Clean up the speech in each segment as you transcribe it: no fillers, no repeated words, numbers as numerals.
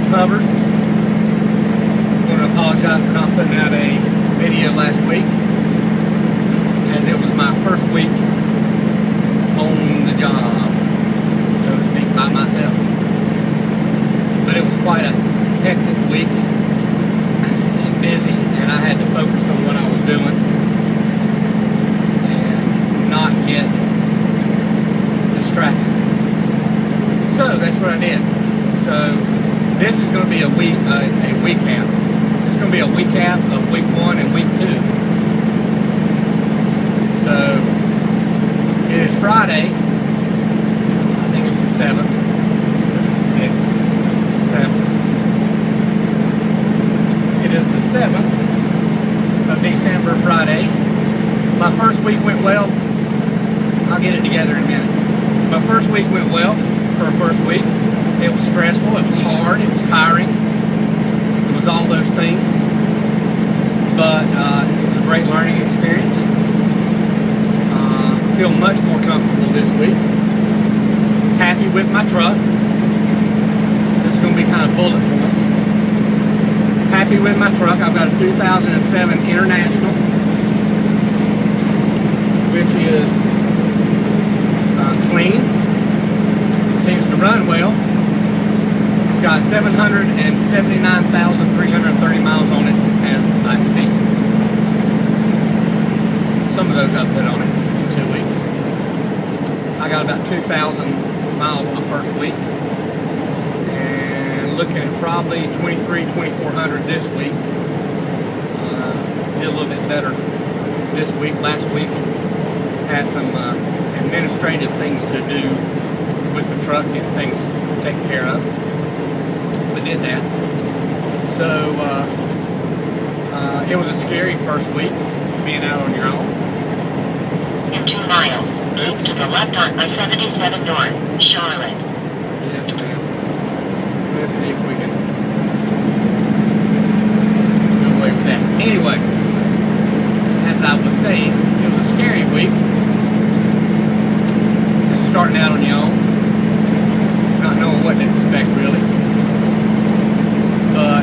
Alex Hubbard. I want to apologize for not putting out a video last week, as it was my first week on the job, so to speak, by myself. But it was quite a hectic week and busy, and I had to focus on what I was doing and not get distracted. So that's what I did. So this is going to be a recap. It's going to be a recap of week 1 and week 2. So it is Friday. I think it's the 7th. It's the 6th. It's the 7th. It is the 7th of December, Friday. My first week went well. I'll get it together in a minute. My first week went well for a first week. It was stressful, it was hard, it was tiring. It was all those things. But it was a great learning experience. I feel much more comfortable this week. Happy with my truck. This is going to be kind of bullet points. Happy with my truck. I've got a 2007 International, which is clean. Seems to run well. It's got 779,330 miles on it as I speak. Some of those I put on it in 2 weeks. I got about 2,000 miles my first week. And looking at probably 2,400 this week. Did a little bit better this week. Last week had some administrative things to do with the truck, getting things taken care of. But did that. So it was a scary first week being out on your own. In 2 miles, keep to the left on I-77 North, Charlotte. Yes, ma'am. Let's see if we can go away with that. Anyway, as I was saying, it was a scary week. Just starting out on your own, not knowing what to expect really. But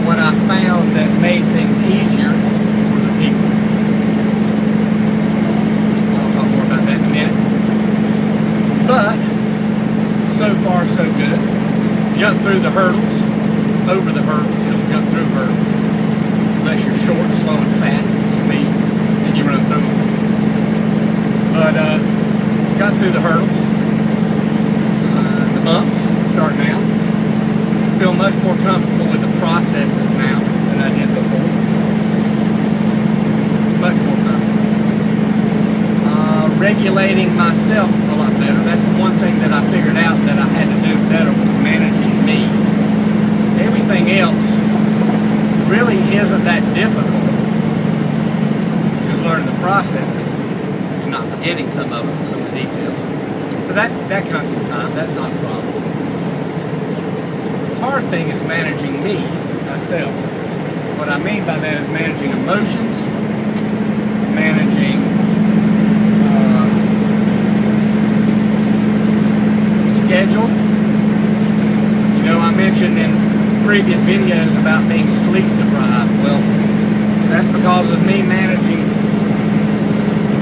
what I found that made things easier were the people. I'll talk more about that in a minute. But so far so good. Jump through the hurdles, over the hurdles. You don't jump through hurdles unless you're short, slow, and fat. To me, then you run through them. But got through the hurdles, the bumps, starting out. Feel much more comfortable with the processes now than I did before. Much more comfortable. Regulating myself a lot better. That's the one thing that I figured out that I had to do better was managing me. Everything else really isn't that difficult. Just learning the processes and not forgetting some of them, some of the details. But that comes in time. That's not a problem. The hard thing is managing me, myself. What I mean by that is managing emotions, managing schedule. You know, I mentioned in previous videos about being sleep deprived. Well, that's because of me managing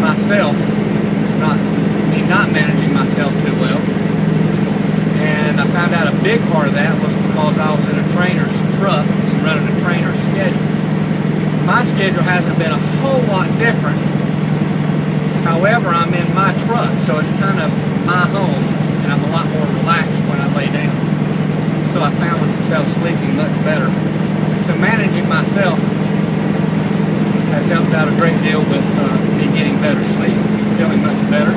myself, not managing myself too well. And I found out a big part of that was because I was in a trainer's truck and running a trainer's schedule. My schedule hasn't been a whole lot different. However, I'm in my truck, so it's kind of my home, and I'm a lot more relaxed when I lay down. So I found myself sleeping much better. So managing myself has helped out a great deal with me getting better sleep, feeling much better.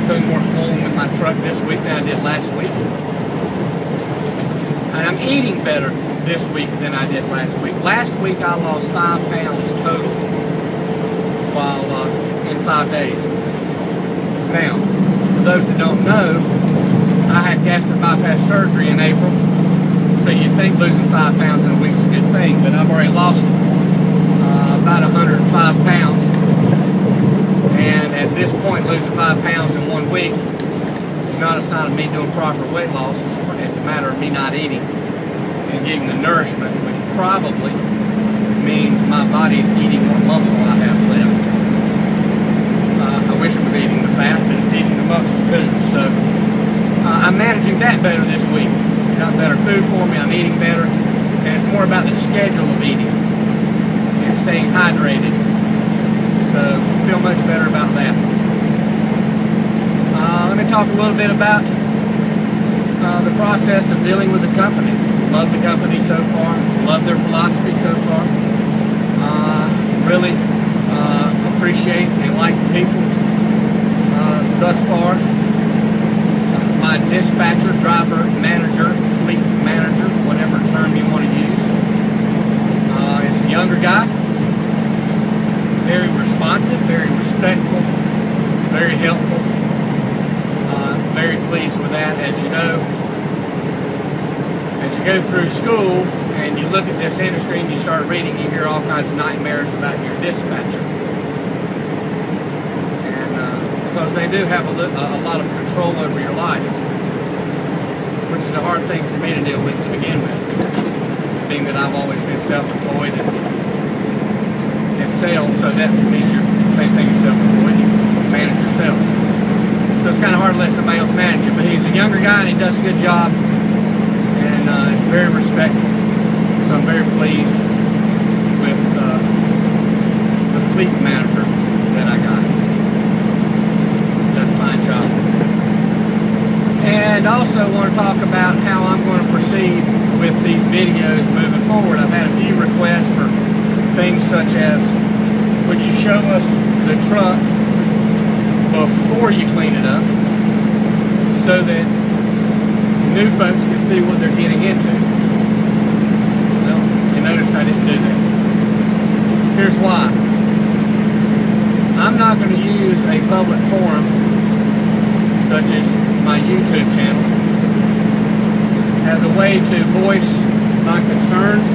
Feeling more home in my truck this week than I did last week. And I'm eating better this week than I did last week. Last week I lost 5 pounds total while in 5 days. Now, for those that don't know, I had gastric bypass surgery in April, so you'd think losing 5 pounds in a week's a good thing, but I've already lost about 105 pounds, and at this point losing 5 pounds in 1 week is not a sign of me doing proper weight loss. It's a matter of me not eating and getting the nourishment, which probably means my body's eating what muscle I have left. I wish it was eating the fat, but it's eating the muscle too. So I'm managing that better this week. Got better food for me, I'm eating better, and it's more about the schedule of eating and staying hydrated. So I feel much better about that. Let me talk a little bit about the process of dealing with the company. Love the company so far. Love their philosophy so far. Really appreciate and like the people thus far. My dispatcher, driver, manager, fleet manager, whatever term you want to use, is a younger guy. Very responsive, very respectful, very helpful. Very pleased with that. As you know, as you go through school and you look at this industry and you start reading, you hear all kinds of nightmares about your dispatcher. And because they do have a lot of control over your life, which is a hard thing for me to deal with to begin with, being that I've always been self-employed and sales, so that means you're the same thing as self-employed, you manage yourself. So it's kind of hard to let somebody else manage it, but he's a younger guy and he does a good job and very respectful. So I'm very pleased with the fleet manager that I got. Does a fine job. And also want to talk about how I'm going to proceed with these videos moving forward. I've had a few requests for things such as, would you show us the truck before you clean it up so that new folks can see what they're getting into. Well, you noticed I didn't do that. Here's why. I'm not going to use a public forum such as my YouTube channel as a way to voice my concerns,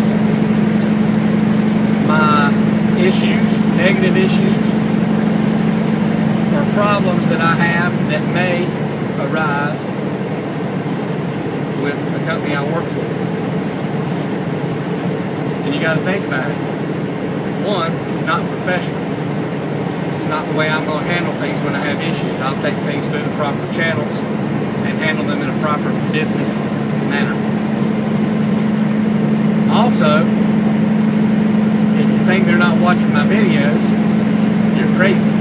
my issues, negative issues, or problems that I have that may arise with the company I work for. And you got to think about it. One, it's not professional. It's not the way I'm going to handle things when I have issues. I'll take things through the proper channels and handle them in a proper business manner. Also, if you think they're not watching my videos, you're crazy.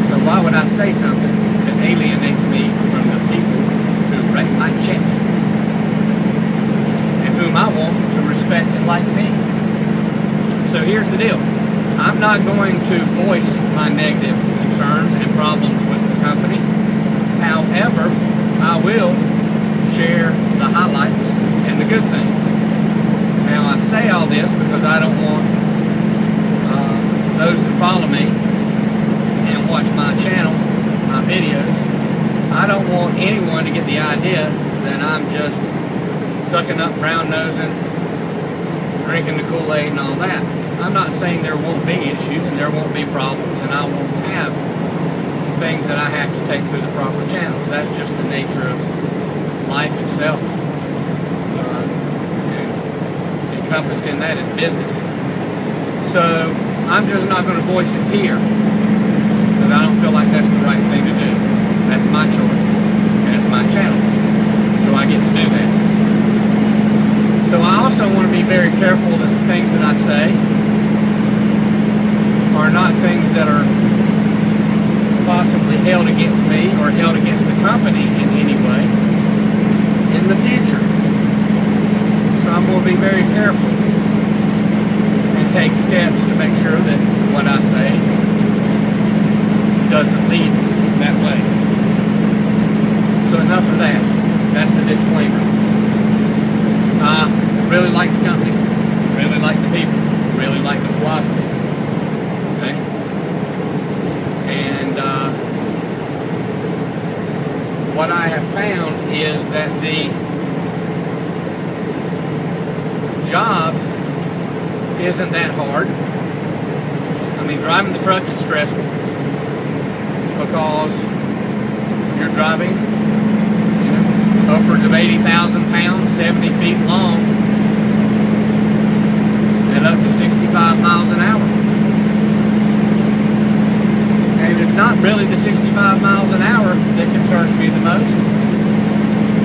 So why would I say something that alienates me from the people who write my check and whom I want to respect and like me? So here's the deal. I'm not going to voice my negative concerns and problems with the company. However, I will share the highlights and the good things. Now, I say all this because I don't want those that follow me and watch my channel, my videos, I don't want anyone to get the idea that I'm just sucking up, brown-nosing, drinking the Kool-Aid and all that. I'm not saying there won't be issues and there won't be problems and I won't have things that I have to take through the proper channels. That's just the nature of life itself. And encompassed in that is business. So I'm just not going to voice it here because I don't feel like that's the right thing to do. That's my choice and it's my channel. So I get to do that. So I also want to be very careful that the things that I say are not things that are possibly held against me or held against the company in any way in the future. So I'm going to be very careful and take steps to make sure that what I say doesn't lead that way. So enough of that. That's the disclaimer. Really like the company, really like the people, really like the philosophy. Okay? And what I have found is that the job isn't that hard. I mean, driving the truck is stressful because you're driving, you know, upwards of 80,000 pounds, 70 feet long, and up to 65 miles an hour. And it's not really the 65 miles an hour that concerns me the most.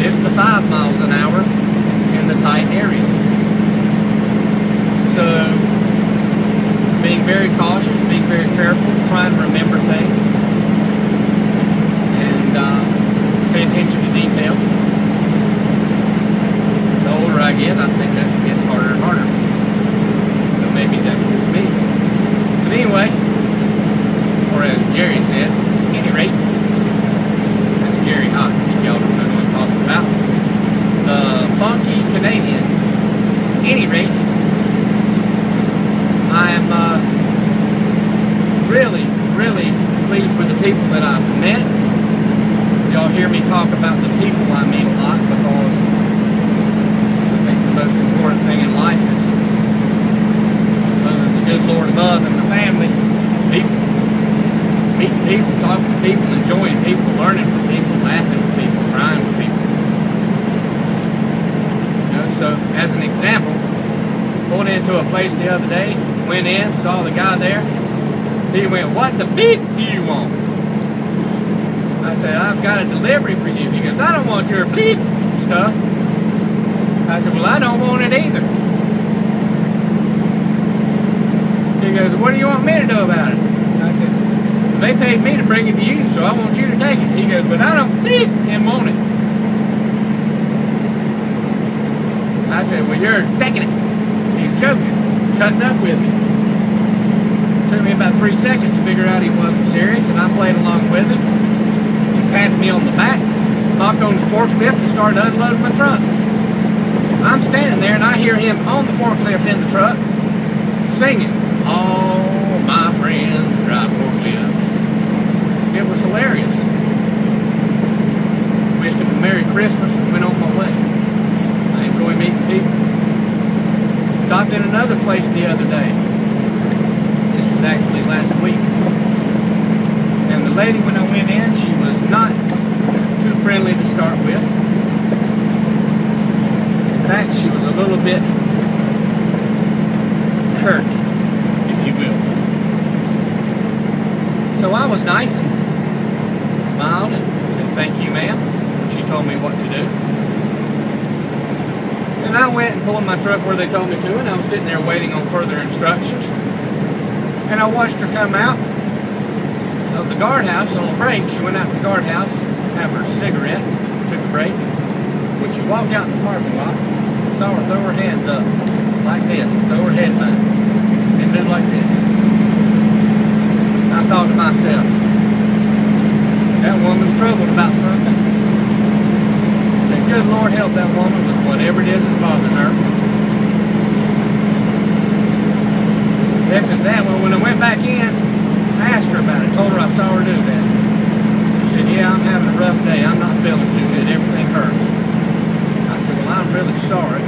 It's the 5 miles an hour in the tight areas. So, being very cautious, being very careful, trying to remember things, and pay attention to detail. The older I get, I think that gets harder and harder. But maybe that's just me. But anyway, or as Jerry says, at any rate, that's Jerry Hott, if y'all don't know what I'm talking about. The funky Canadian. At any rate, I'm really, really pleased with the people that I've met. Y'all hear me talk about the people I meet a lot, because I think the most important thing in life is, other than the good Lord above and the family, is people. Meeting people, talking to people, enjoying people, learning from people, laughing with people, crying with people. You know, so as an example, pulled into a place the other day, went in, saw the guy there. He went, "What the beep do you want?" I said, "I've got a delivery for you." He goes, "I don't want your beep stuff." I said, "Well, I don't want it either." He goes, "What do you want me to do about it?" I said, "They paid me to bring it to you, so I want you to take it." He goes, "But I don't beep and want it." I said, "Well, you're taking it." He's joking. He's cutting up with me. Took me about 3 seconds to figure out he wasn't serious, and I played along with him. He patted me on the back, hopped on his forklift, and started unloading my truck. I'm standing there, and I hear him on the forklift in the truck singing, "All my friends drive forklifts." It was hilarious. Wished him a Merry Christmas and went on my way. I enjoy meeting people. Stopped in another place the other day. This was actually last week. And the lady, when I went in, she was not too friendly to start with. In fact, she was a little bit curt, if you will. So I was nice and smiled and said, "Thank you, ma'am." She told me what to do. And I went and pulled my truck where they told me to, and I was sitting there waiting on further instructions. And I watched her come out of the guardhouse on a break. She went out to the guardhouse, have her cigarette, took a break. When she walked out in the parking lot, I saw her throw her hands up like this, throw her head back, and do like this. I thought to myself, that woman's troubled about something. I said, "Good Lord, help that woman with whatever it is that's bothering her." After that, when I went back in, I asked her about it, told her I saw her do that. She said, "Yeah, I'm having a rough day. I'm not feeling too good. Everything hurts." I said, "Well, I'm really sorry.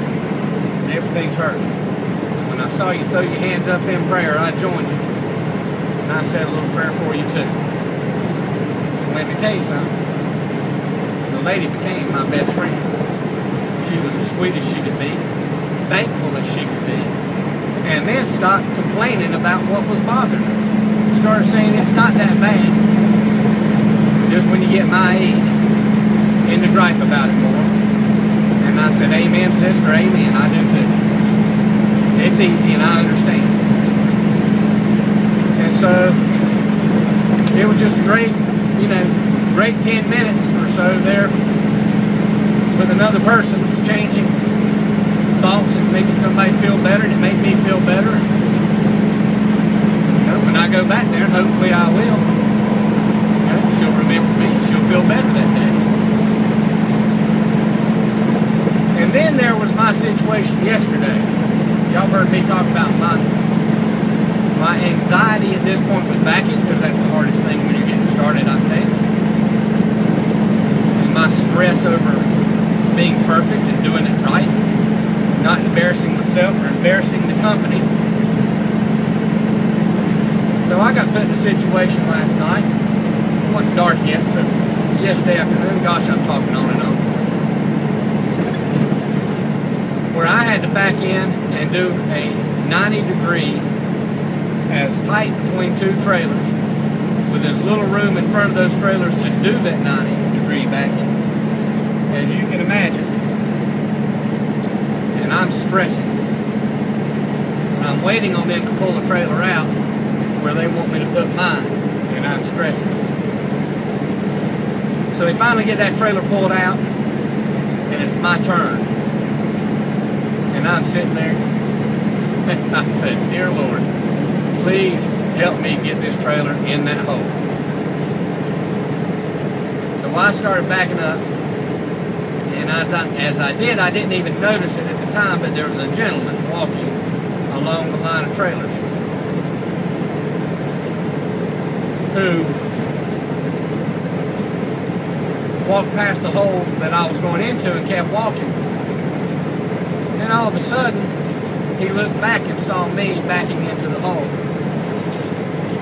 Everything's hurting. When I saw you throw your hands up in prayer, I joined you. And I said a little prayer for you too." And let me tell you something. The lady became my best friend. She was as sweet as she could be, thankful as she could be, and then stopped complaining about what was bothering her. Started saying it's not that bad. Just when you get my age, tend to gripe about it more. And I said, "Amen, sister, amen. I do too. It's easy and I understand." And so it was just a great, great 10 minutes or so there with another person exchanging thoughts and making somebody feel better, and it made me feel better. When I go back there, and hopefully I will, she'll remember me, she'll feel better that day. And then there was my situation yesterday. Y'all heard me talk about my anxiety at this point with backing, because that's the hardest thing when you're getting started, I think. And my stress over being perfect and doing it right, not embarrassing myself or embarrassing the company. So I got put in a situation last night. It wasn't dark yet, so yesterday afternoon. Gosh, I'm talking on and on. Where I had to back in and do a 90-degree as tight between two trailers with as little room in front of those trailers to do that 90-degree backing as you can imagine. And I'm stressing. And I'm waiting on them to pull the trailer out where they want me to put mine, and I'm stressing. So they finally get that trailer pulled out, and it's my turn. And I'm sitting there, and I said, "Dear Lord, please help me get this trailer in that hole." So I started backing up, and as I did, I didn't even notice it at the time, but there was a gentleman walking along the line of trailers who walked past the hole that I was going into and kept walking. Then all of a sudden, he looked back and saw me backing into the hole.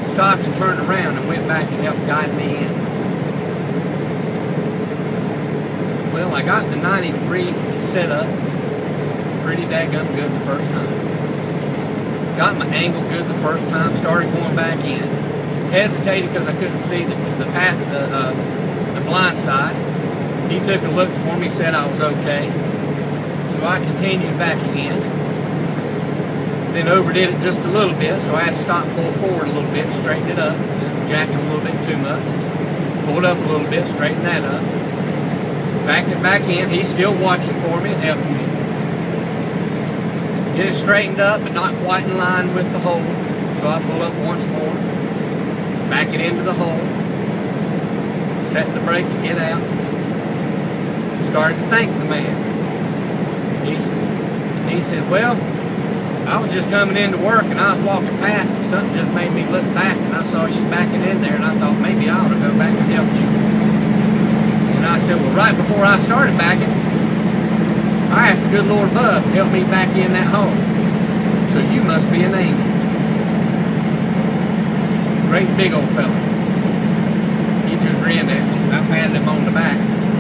Stopped and turned around and went back and helped guide me in. Well, I got the 90-degree setup pretty daggum good the first time. Got my angle good the first time, started going back in. Hesitated because I couldn't see the path, the blind side. He took a look for me, said I was okay. So I continued backing in. Then overdid it just a little bit, so I had to stop and pull forward a little bit, straighten it up. Jacking a little bit too much. Pulled up a little bit, straighten that up. Backed it back in. He's still watching for me and helping me. Get it straightened up, but not quite in line with the hole. So I pull up once more. Back it into the hole. Set the brake and get out. Started to thank the man. He said, "Well, I was just coming into work and I was walking past and something just made me look back and I saw you backing in there and I thought maybe I ought to go back and help you." And I said, "Well, right before I started backing, I asked the good Lord above to help me back in that hole. So you must be an angel." Great big old fella. He just grinned at me. I patted him on the back.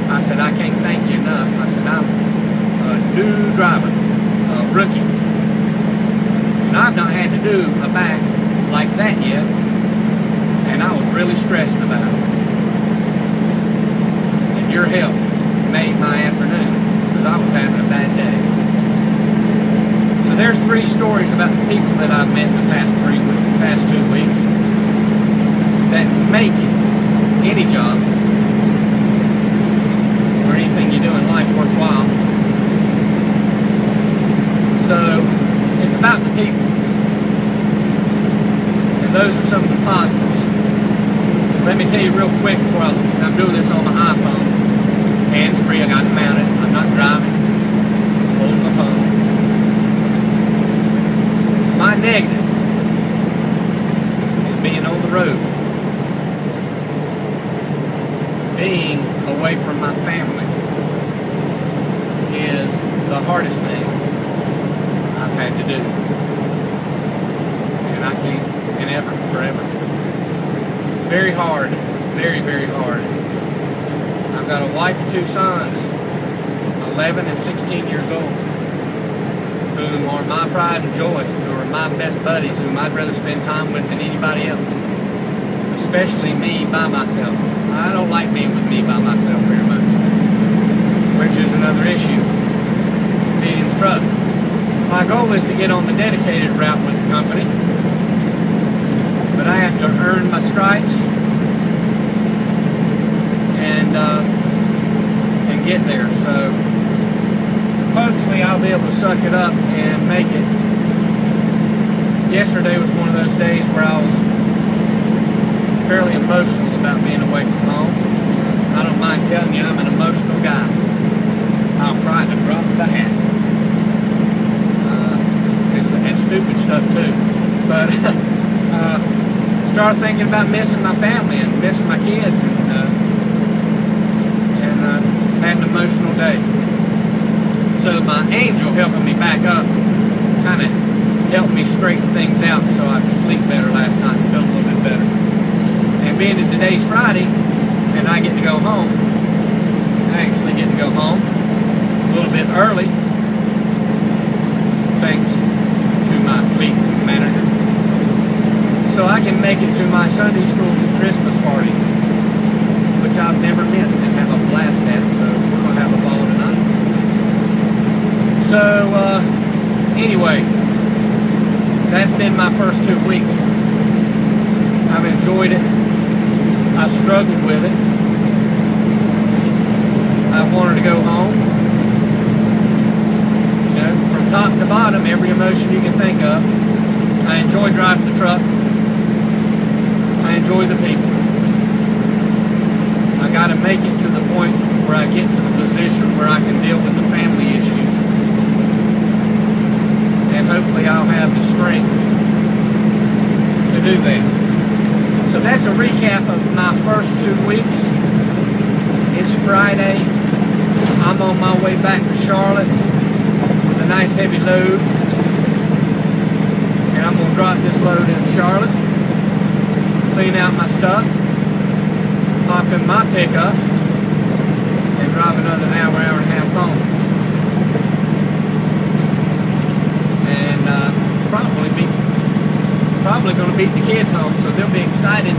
I said, "I can't thank you enough." I said, "I'm a new driver, a rookie. And I've not had to do a back like that yet. And I was really stressing about it. And your help made my afternoon because I was having a bad day." So there's 3 stories about the people that I've met in the past 2 weeks that make any job or anything you do in life worthwhile. So it's about the people. And those are some of the positives. Let me tell you real quick before I'm doing this on my iPhone. Hands free, I got it mounted. I'm not driving. I'm holding my phone. My negative is being on the road. Being away from my family is the hardest thing I've had to do. And I can't, and ever, forever. Very hard, very, very hard. I've got a wife and 2 sons, 11 and 16 years old, whom are my pride and joy, who are my best buddies, whom I'd rather spend time with than anybody else. Especially me by myself. I don't like being with me by myself very much, which is another issue, being in the truck. My goal is to get on the dedicated route with the company, but I have to earn my stripes and get there. So hopefully I'll be able to suck it up and make it. Yesterday was one of those days where I was fairly emotional about being away from home. I don't mind telling you I'm an emotional guy. I'll cry at the drop of a hat. It's stupid stuff too. But started thinking about missing my family and missing my kids and had an emotional day. So my angel helping me back up kind of helped me straighten things out so I could sleep better last night and feel a little bit better. And being that today's Friday, and I get to go home. I actually get to go home a little bit early, thanks to my fleet manager. So I can make it to my Sunday school's Christmas party, which I've never missed and have a blast at, so we're going to have a ball tonight. So, anyway, that's been my first 2 weeks. I've enjoyed it. I've struggled with it. I wanted to go home. You know, from top to bottom, every emotion you can think of. I enjoy driving the truck. I enjoy the people. I got to make it to the point where I get to the position where I can deal with the family issues. And hopefully I'll have the strength to do that. So that's a recap of my first 2 weeks. It's Friday. I'm on my way back to Charlotte with a nice heavy load. And I'm going to drop this load in Charlotte, clean out my stuff, hop in my pickup, and drive another hour and a half home. And probably going to beat the kids home, so they'll be excited.